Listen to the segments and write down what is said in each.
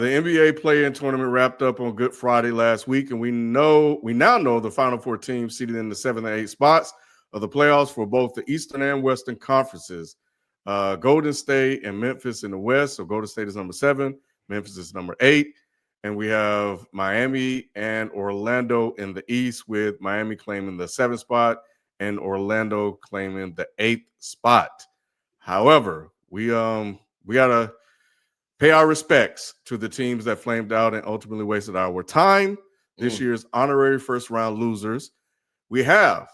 The NBA play-in tournament wrapped up on Good Friday last week, and we now know the Final Four teams seated in the 7 and 8 spots of the playoffs for both the Eastern and Western conferences. Golden State and Memphis in the West. So Golden State is number 7, Memphis is number 8, and we have Miami and Orlando in the East, with Miami claiming the 7th spot and Orlando claiming the 8th spot. However, we gotta pay our respects to the teams that flamed out and ultimately wasted our time. This year's honorary first-round losers. We have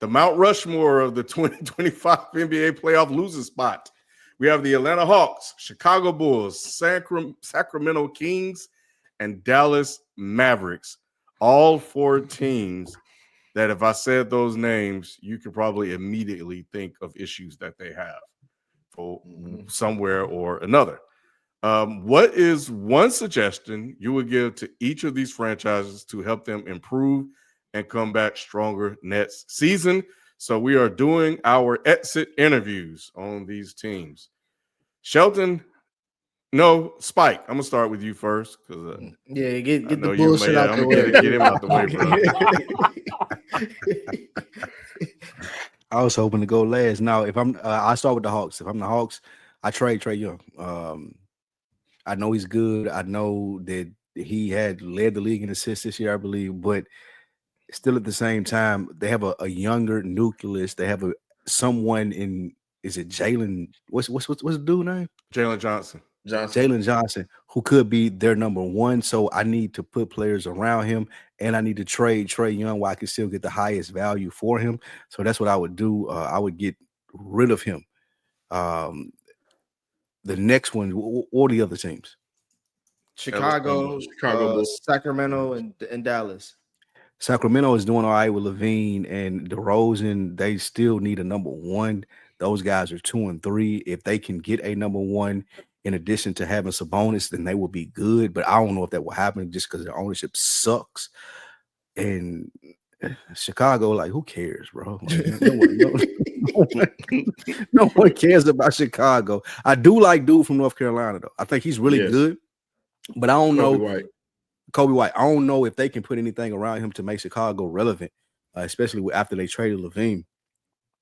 the Mount Rushmore of the 2025 NBA playoff losing spot. We have the Atlanta Hawks, Chicago Bulls, Sacramento Kings, and Dallas Mavericks. All 4 teams that, if I said those names, you could probably immediately think of issues that they have for somewhere or another. What is one suggestion you would give to each of these franchises to help them improve and come back stronger next season? So we are doing our exit interviews on these teams. Shelton, no, Spike, I'm gonna start with you first because get the bullshit out the way. Get him out the way, bro. I was hoping to go last. Now, if I start with the Hawks. If I'm the Hawks, I trade Trae Young. I know he's good. I know that he had led the league in assists this year, I believe, but still at the same time, they have a younger nucleus. They have someone in, is it Jalen? What's the dude name? Jalen Johnson. Jalen Johnson, who could be their number 1. So I need to put players around him, and I need to trade Trae Young where I can still get the highest value for him. So that's what I would do. I would get rid of him. The next one, or the other teams? Chicago, Sacramento, and Dallas. Sacramento is doing all right with Levine and DeRozan. They still need a number 1. Those guys are 2 and 3. If they can get a number 1 in addition to having Sabonis, then they will be good. But I don't know if that will happen just because their ownership sucks. And Chicago, like, who cares, bro? Like, no one cares about Chicago. I do like dude from North Carolina, though. I think he's really good, but I don't know. Kobe White. I don't know if they can put anything around him to make Chicago relevant, especially after they traded Levine.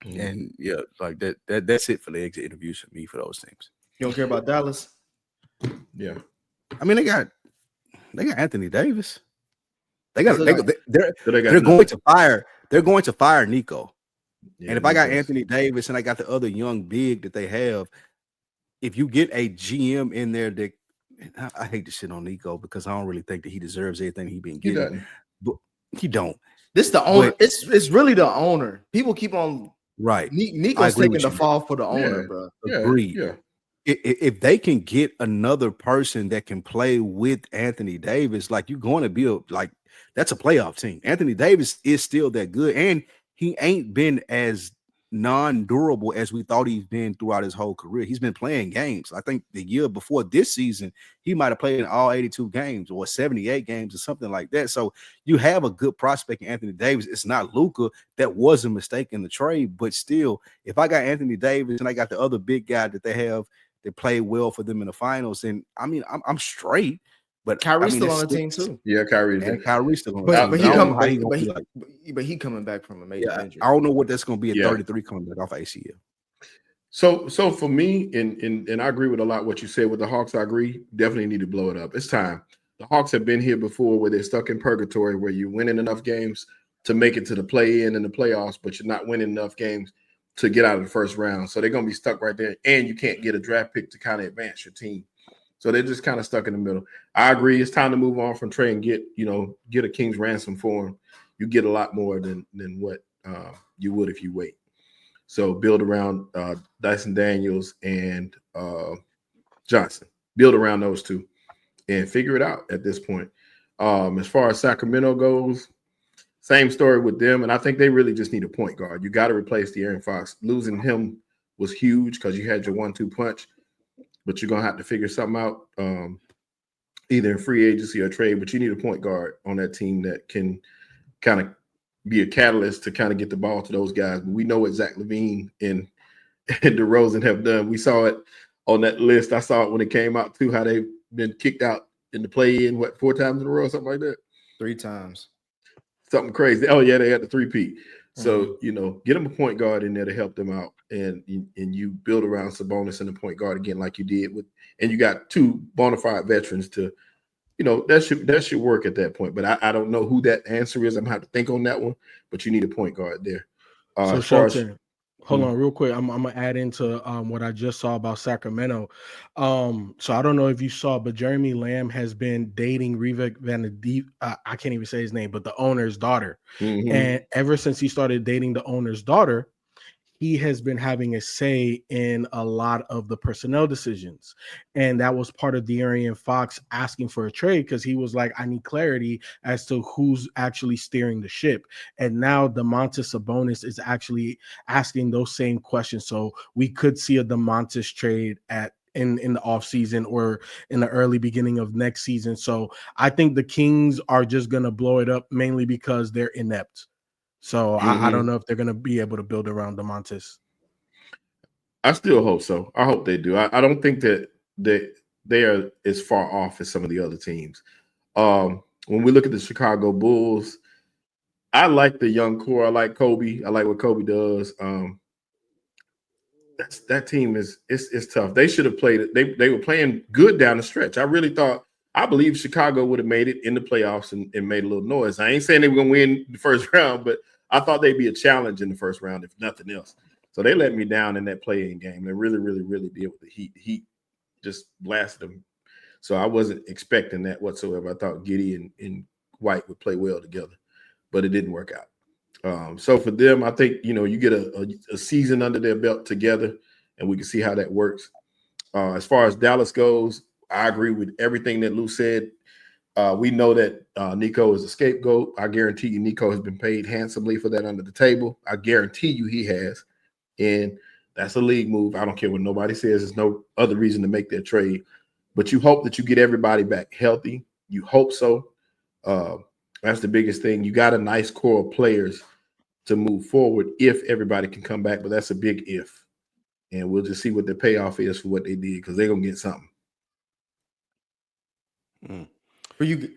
And yeah, like that's it for the exit interviews for me for those teams. You don't care about Dallas? Yeah, I mean they got Anthony Davis. They're going to fire Nico. Yeah, and if I got Anthony Davis and I got the other young big that they have, if you get a GM in there that, I hate to shit on Nico because I don't really think that he deserves everything he's been getting. But he don't. This is the owner. It's really the owner. People keep on Nico's taking the fall for the owner, bro. Agreed. Yeah. If they can get another person that can play with Anthony Davis, like you're going to build, like that's a playoff team. Anthony Davis is still that good, and he ain't been as non-durable as we thought he's been throughout his whole career. He's been playing games. I think the year before this season, he might have played in all 82 games or 78 games or something like that. So you have a good prospect in Anthony Davis. It's not Luka. That was a mistake in the trade, but still, if I got Anthony Davis and I got the other big guy that they have that played well for them in the finals, and I mean, I'm straight. But Kyrie's still on the team too. Yeah, Kyrie's still on the team. But he coming back from a major injury. I don't know what that's going to be at 33 coming back off ACL. So for me, and I agree with a lot what you said with the Hawks. I agree. Definitely need to blow it up. It's time. The Hawks have been here before where they're stuck in purgatory, where you're winning enough games to make it to the play-in and the playoffs, but you're not winning enough games to get out of the first round. So they're going to be stuck right there, and you can't get a draft pick to kind of advance your team. So they're just kind of stuck in the middle. I agree. It's time to move on from Trae and get a King's ransom for him. You get a lot more than what you would if you wait. So build around Dyson Daniels and Johnson. Build around those two and figure it out at this point. As far as Sacramento goes, same story with them. And I think they really just need a point guard. You got to replace De'Aaron Fox. Losing him was huge because you had your 1-2 punch. But you're going to have to figure something out, either in free agency or trade. But you need a point guard on that team that can kind of be a catalyst to kind of get the ball to those guys. But we know what Zach LaVine and DeRozan have done. We saw it on that list. I saw it when it came out, too, how they been kicked out in the play-in, 4 times in a row, something like that? 3 times. Something crazy. Oh, yeah, they had the 3-peat. So, get them a point guard in there to help them out. And you build around Sabonis and the point guard again, like you did and you got 2 bona fide veterans to, that should work at that point. But I don't know who that answer is. I'm gonna have to think on that one, but you need a point guard there. So Shelton, hold on real quick. I'm gonna add into what I just saw about Sacramento. So I don't know if you saw, but Jeremy Lamb has been dating Reva Van de I can't even say his name, but the owner's daughter. And ever since he started dating the owner's daughter, he has been having a say in a lot of the personnel decisions. And that was part of De'Aaron Fox asking for a trade, because he was like, I need clarity as to who's actually steering the ship. And now Domantas Sabonis is actually asking those same questions. So we could see a Domantas trade in the offseason or in the early beginning of next season. So I think the Kings are just going to blow it up, mainly because they're inept. So I don't know if they're going to be able to build around Domantas. I still hope so. I hope they do. I don't think that they are as far off as some of the other teams. When we look at the Chicago Bulls, I like the young core. I like Kobe. I like what Kobe does. That team is tough. They should have played it. They were playing good down the stretch. I believe Chicago would have made it in the playoffs and made a little noise. I ain't saying they were going to win the first round, but I thought they'd be a challenge in the first round, if nothing else. So they let me down in that play-in game. They really, really, really did with the Heat. The Heat just blasted them. So I wasn't expecting that whatsoever. I thought Giddey and White would play well together, but it didn't work out. So for them, I think, you get a season under their belt together, and we can see how that works. As far as Dallas goes, I agree with everything that Lou said. We know that Nico is a scapegoat. I guarantee you Nico has been paid handsomely for that under the table. I guarantee you he has. And that's a league move. I don't care what nobody says. There's no other reason to make that trade. But you hope that you get everybody back healthy. You hope so. That's the biggest thing. You got a nice core of players to move forward if everybody can come back. But that's a big if. And we'll just see what the payoff is for what they did, because they're going to get something. For you,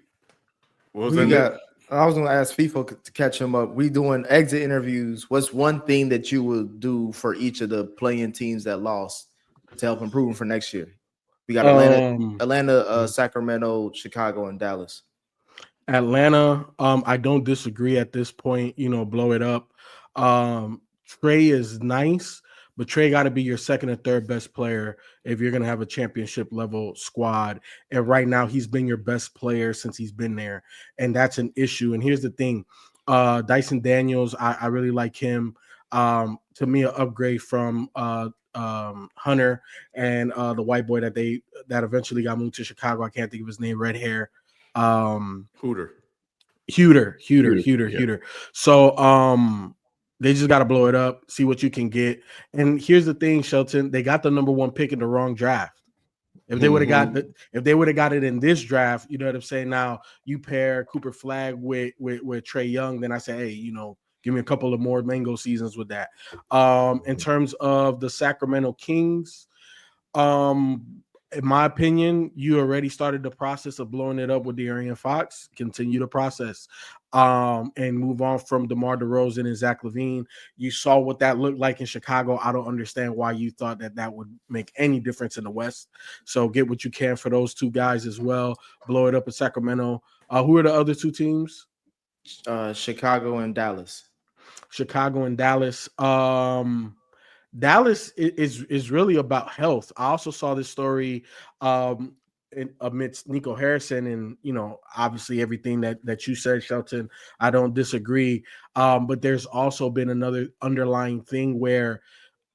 I was going to ask FIFO to catch him up. We doing exit interviews. What's one thing that you will do for each of the playing teams that lost to help improve for next year? We got Atlanta, Sacramento, Chicago, and Dallas. Atlanta, I don't disagree at this point. Blow it up. Trey is nice, but Trey got to be your second or third best player if you're going to have a championship level squad. And right now he's been your best player since he's been there. And that's an issue. And here's the thing. Dyson Daniels, I really like him. To me, an upgrade from Hunter and the white boy that eventually got moved to Chicago. I can't think of his name. Red hair. Huter. So they just got to blow it up, see what you can get. And here's the thing, Shelton, they got the number 1 pick in the wrong draft. If they would have got it in this draft, you know what I'm saying? Now you pair Cooper Flag with Trae Young, then I say, hey, give me a couple of more mango seasons with that. In terms of the Sacramento Kings, in my opinion, you already started the process of blowing it up with De'Aaron Fox. Continue the process and move on from DeMar DeRozan and Zach LaVine. You saw what that looked like in Chicago. I don't understand why you thought that would make any difference in the West. So get what you can for those 2 guys as well. Blow it up in Sacramento. Who are the other 2 teams? Chicago and Dallas. Dallas is really about health. I also saw this story amidst Nico Harrison and, obviously everything that you said, Shelton. I don't disagree. But there's also been another underlying thing where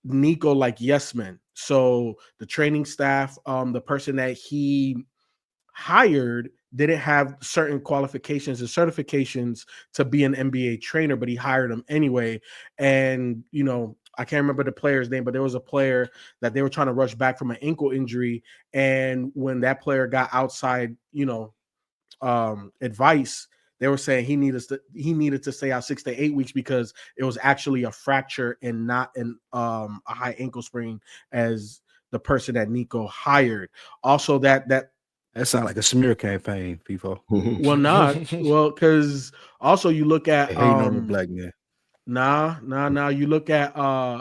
Nico, like yes men. So the training staff, the person that he hired didn't have certain qualifications and certifications to be an NBA trainer, but he hired him anyway. And, I can't remember the player's name, but there was a player that they were trying to rush back from an ankle injury. And when that player got outside, advice, they were saying he needed to stay out 6 to 8 weeks because it was actually a fracture and not a high ankle sprain as the person that Nico hired. Also, that That sounds like a smear campaign, people. Well, not well, because also you look at They hating on the black man. Nah. You look at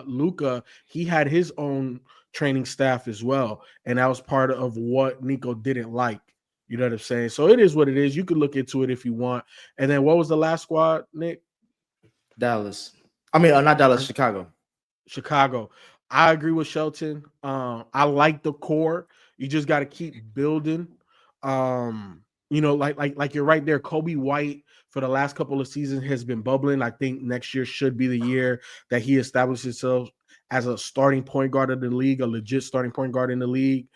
Luka, he had his own training staff as well, and that was part of what Nico didn't like. You know what I'm saying? So it is what it is. You could look into it if you want. And then what was the last squad, Nick? Dallas. I mean, not Dallas, Chicago. Chicago. I agree with Shelton. I like the core. You just got to keep building. Like you're right there. Kobe White for the last couple of seasons has been bubbling. I think next year should be the year that he establishes himself as a starting point guard of the league, a legit starting point guard in the league.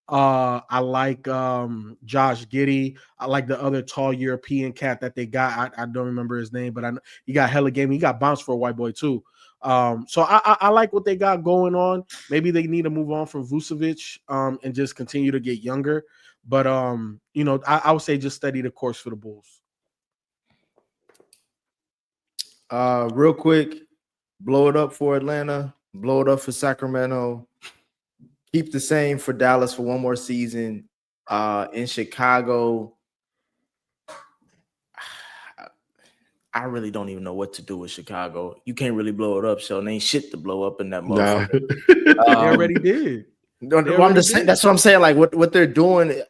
I like Josh Giddey. I like the other tall European cat that they got. I don't remember his name, but I know he got hella game. He got bounced for a white boy too. So I like what they got going on. Maybe they need to move on from Vucevic and just continue to get younger. But I would say just study the course for the Bulls. Real quick, blow it up for Atlanta, blow it up for Sacramento. Keep the same for Dallas for one more season. In Chicago, I really don't even know what to do with Chicago. You can't really blow it up, so ain't shit to blow up in that motherfucker. They already did. I'm just saying, that's what I'm saying. Like what they're doing,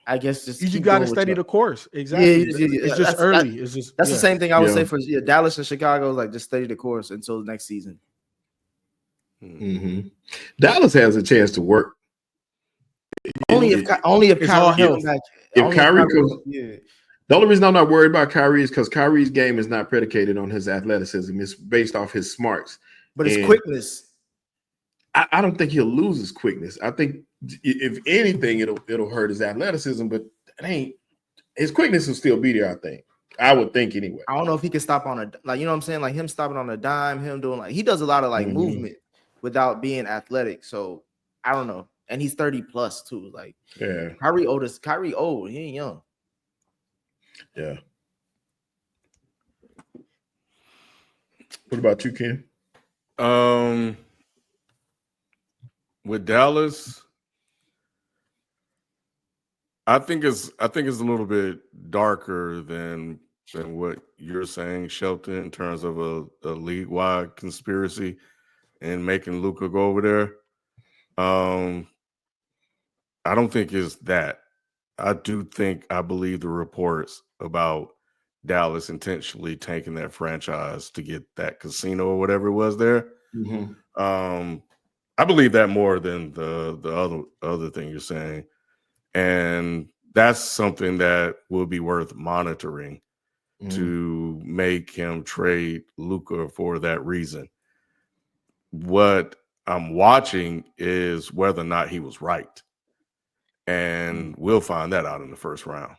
I guess just you got to study the course. Exactly. It's just early. That's the same thing I would say for Dallas and Chicago. Like just study the course until next season. Mm-hmm. Dallas has a chance to work. Only if Kyrie comes back. If Kyrie comes, the only reason I'm not worried about Kyrie is because Kyrie's game is not predicated on his athleticism. It's based off his smarts. But his quickness. I don't think he'll lose his quickness. I think if anything, it'll hurt his athleticism, but his quickness will still be there, I think. I would think anyway. I don't know if he can stop on you know what I'm saying? Like him stopping on a dime, him doing he does a lot of movement without being athletic. So I don't know. And he's 30 plus too. Like Kyrie old. He ain't young. Yeah. What about you, Ken? With Dallas, I think it's a little bit darker than what you're saying, Shelton, in terms of a league-wide conspiracy and making Luka go over there. I don't think it's that. I believe the reports about Dallas intentionally tanking that franchise to get that casino or whatever it was there. Mm-hmm. I believe that more than the other thing you're saying. And that's something that will be worth monitoring to make him trade Luka for that reason. What I'm watching is whether or not he was right. And we'll find that out in the first round.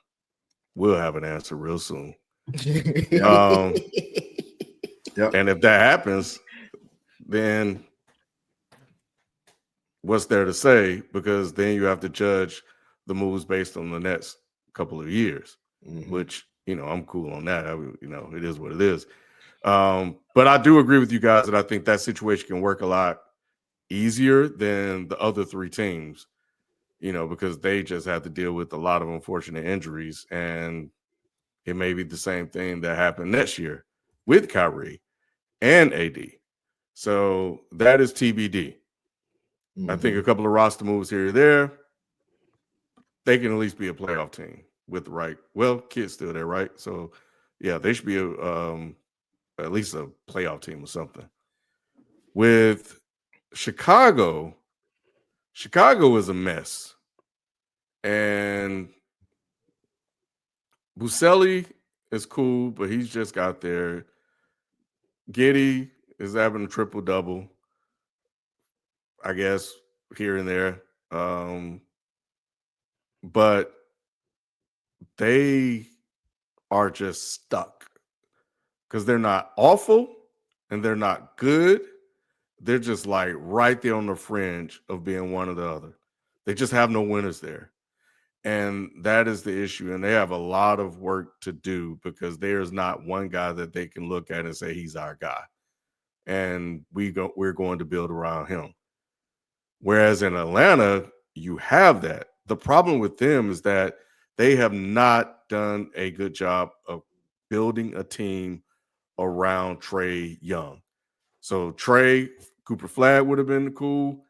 We'll have an answer real soon. And if that happens, then what's there to say? Because then you have to judge the moves based on the next couple of years, which, I'm cool on that. It is what it is. But I do agree with you guys that I think that situation can work a lot easier than the other three teams, because they just have to deal with a lot of unfortunate injuries. And it may be the same thing that happened next year with Kyrie and AD. So that is TBD. I think a couple of roster moves here or there, they can at least be a playoff team with the right. Well, Kid's still there, right? So, yeah, they should be at least a playoff team or something. With Chicago is a mess. And Buscelli is cool, but he's just got there. Giddey is having a triple-double, I guess, here and there. But they are just stuck because they're not awful and they're not good. They're just like right there on the fringe of being one or the other. They just have no winners there. And that is the issue. And they have a lot of work to do because there's not one guy that they can look at and say, he's our guy. And we're going to build around him. Whereas in Atlanta, you have that. the problem with them is that they have not done a good job of building a team around Trae Young. So Cooper Flag would have been cool.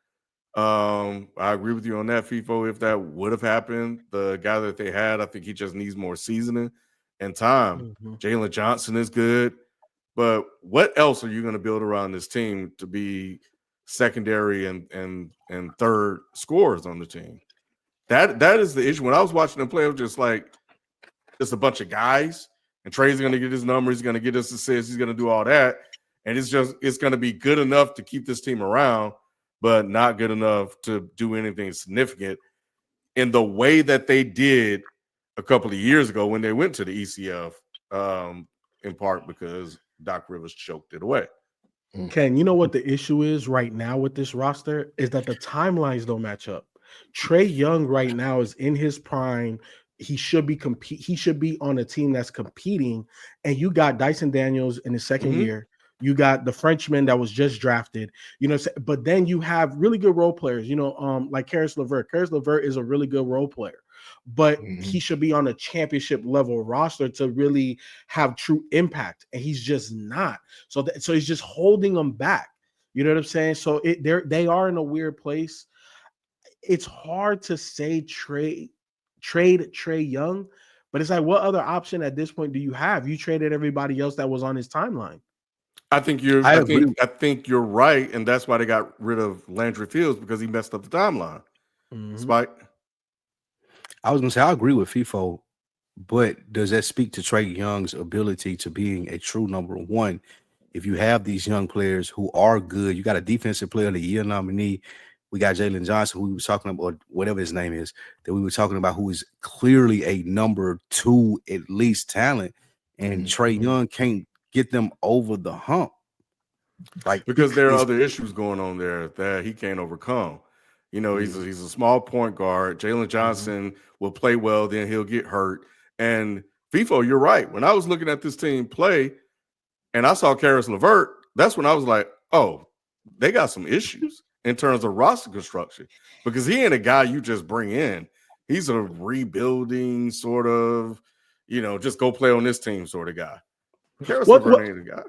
I agree with you on that, FIFO. If that would have happened, the guy that they had, I think he just needs more seasoning and time. Jalen Johnson is good, but what else are you going to build around this team to be secondary and third scorers on the team? That is the issue. When I was watching them play, I was just like, it's a bunch of guys, and Trae's going to get his numbers, he's going to get his assists, he's going to do all that, and it's going to be good enough to keep this team around, but not good enough to do anything significant in the way that they did a couple of years ago when they went to the ECF, in part because Doc Rivers choked it away. Ken, you know what the issue is right now with this roster is that the timelines don't match up. Trae Young right now is in his prime. He should be on a team that's competing, and you got Dyson Daniels in his second year. You got the Frenchman that was just drafted, but then you have really good role players, like Caris LeVert. Caris LeVert is a really good role player, but he should be on a championship level roster to really have true impact, and he's just not. So he's just holding them back. You know what I'm saying? So they are in a weird place. It's hard to say trade Trae Young, but it's like, what other option at this point do you have? You traded everybody else that was on his timeline. I think you're right, and that's why they got rid of Landry Fields, because he messed up the timeline. Spike? I was gonna say I agree with FIFO, but does that speak to Trae Young's ability to being a true number one? If you have these young players who are good, you got a defensive player of the year nominee. We got Jalen Johnson, who we were talking about, or whatever his name is, that we were talking about, who is clearly a number two at least talent, and Trae Young can't get them over the hump. Because there are other issues going on there that he can't overcome. He's a small point guard. Jalen Johnson will play well, then he'll get hurt. And FIFO, you're right. When I was looking at this team play and I saw Caris LeVert, that's when I was like, oh, they got some issues in terms of roster construction, because he ain't a guy you just bring in. He's a rebuilding sort of, just go play on this team sort of guy. Caris LeVert ain't a guy.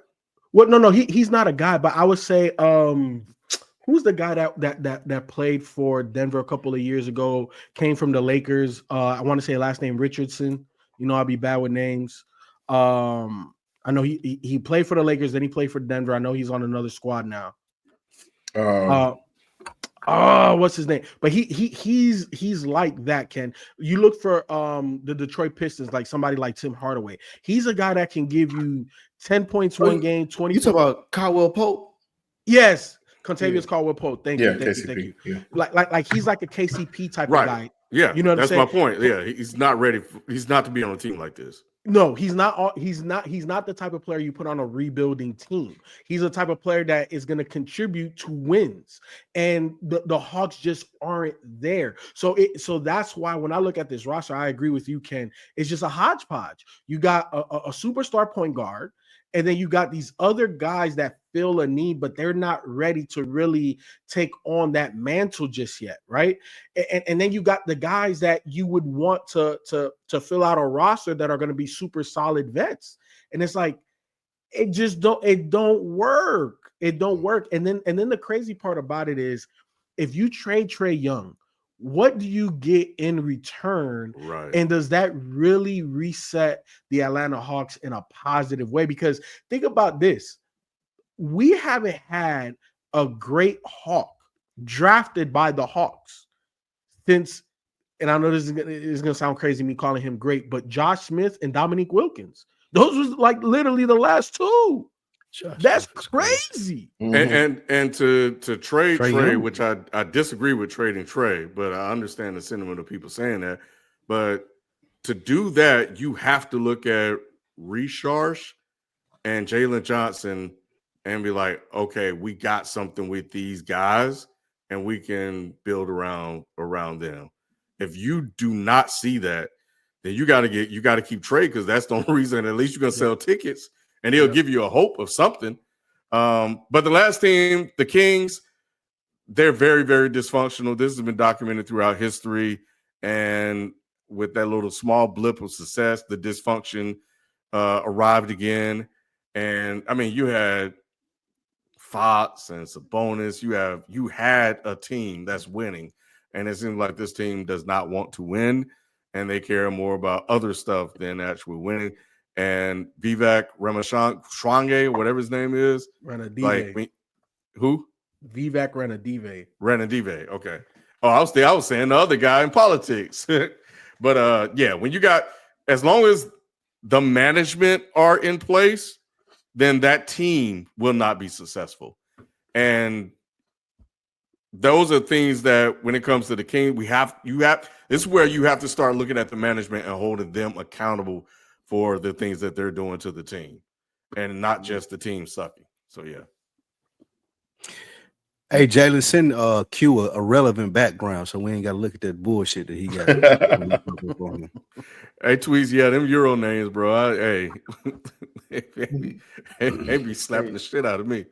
No, he's not a guy, but I would say, who's the guy that played for Denver a couple of years ago, came from the Lakers? I want to say last name Richardson. I'll be bad with names. I know he played for the Lakers, then he played for Denver. I know he's on another squad now. What's his name? But he's like that, Ken. You look for the Detroit Pistons, like somebody like Tim Hardaway. He's a guy that can give you 10 points one game, 20. You talk about Caldwell Pope? Yes, Contavious Caldwell Pope. Thank you. Yeah. Like he's like a KCP type of guy. Yeah, you know what I'm saying? That's my point. Yeah, he's not ready. He's not to be on a team like this. No, he's not. He's not the type of player you put on a rebuilding team. He's the type of player that is going to contribute to wins, and the Hawks just aren't there. So that's why when I look at this roster, I agree with you, Ken. It's just a hodgepodge. You got a superstar point guard, and then you got these other guys that fill a need, but they're not ready to really take on that mantle just yet, right? And then you got the guys that you would want to fill out a roster that are going to be super solid vets. And it's like, it don't work. It don't work. And then the crazy part about it is, if you trade Trae Young, what do you get in return? Right. And does that really reset the Atlanta Hawks in a positive way? Because think about this. We haven't had a great Hawk drafted by the Hawks since, and I know this is going to sound crazy, me calling him great, but Josh Smith and Dominique Wilkins. Those was like literally the last two. That's crazy. And to trade Trae, which I disagree with trading Trae, but I understand the sentiment of people saying that. But to do that, you have to look at Risharsh and Jalen Johnson and be like, okay, we got something with these guys and we can build around them. If you do not see that, then you got to keep Trae, because that's the only reason at least you're going to sell tickets. And he'll give you a hope of something. But the last team, the Kings, they're very, very dysfunctional. This has been documented throughout history. And with that little small blip of success, the dysfunction arrived again. And I mean, you had Fox and Sabonis. You had a team that's winning, and it seems like this team does not want to win, and they care more about other stuff than actually winning. And Vivek Ramaswamy, whatever his name is, Ranadive. Who? Vivek Ranadive. Ranadive. Okay. Oh, I was saying the other guy in politics. But yeah, when you got, as long as the management are in place, then that team will not be successful. And those are things that when it comes to the King, this is where you have to start looking at the management and holding them accountable for the things that they're doing to the team, and not just the team sucking. So yeah. Hey, Jalen, send Q a relevant background so we ain't got to look at that bullshit that he got. Hey, Tweez, yeah, them Euro names, bro. They be slapping the shit out of me.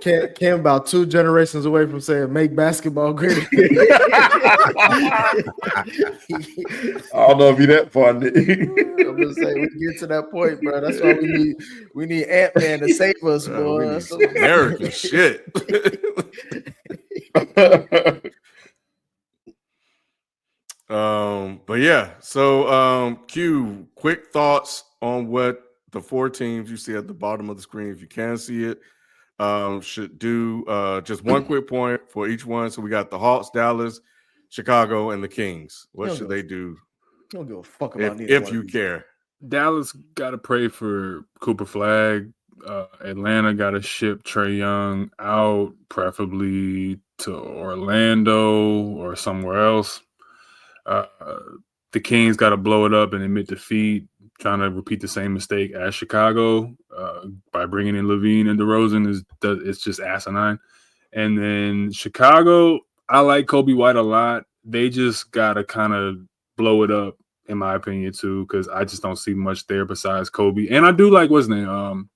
Came about 2 generations away from saying make basketball great. I don't know if you that far. I'm just saying we get to that point, bro. That's why we need Ant-Man to save us, boy. American shit. But yeah, so Q, quick thoughts on what the 4 teams you see at the bottom of the screen, if you can see it, should do. Just one quick point for each one. So we got the Hawks, Dallas, Chicago, and the Kings. What should they do? Don't give a fuck about if you care. Dallas got to pray for Cooper Flag. Atlanta got to ship Trae Young out, preferably to Orlando or somewhere else. The Kings got to blow it up and admit defeat, trying to repeat the same mistake as Chicago by bringing in Levine and DeRozan it's just asinine. And then Chicago, I like Kobe White a lot. They just got to kind of blow it up, in my opinion, too, because I just don't see much there besides Kobe. And I do like, what's his name?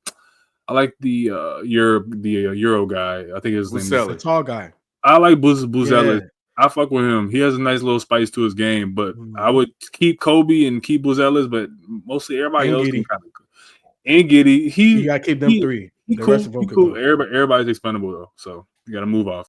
I like the Euro guy. I think his name is the tall guy. I like Buzelis. Yeah. I fuck with him. He has a nice little spice to his game, but I would keep Kobe and keep Buzelis, but mostly everybody else can kind of. And Giddey, you gotta keep them 3. The rest of them cool. Everybody's expendable though, so you gotta move off.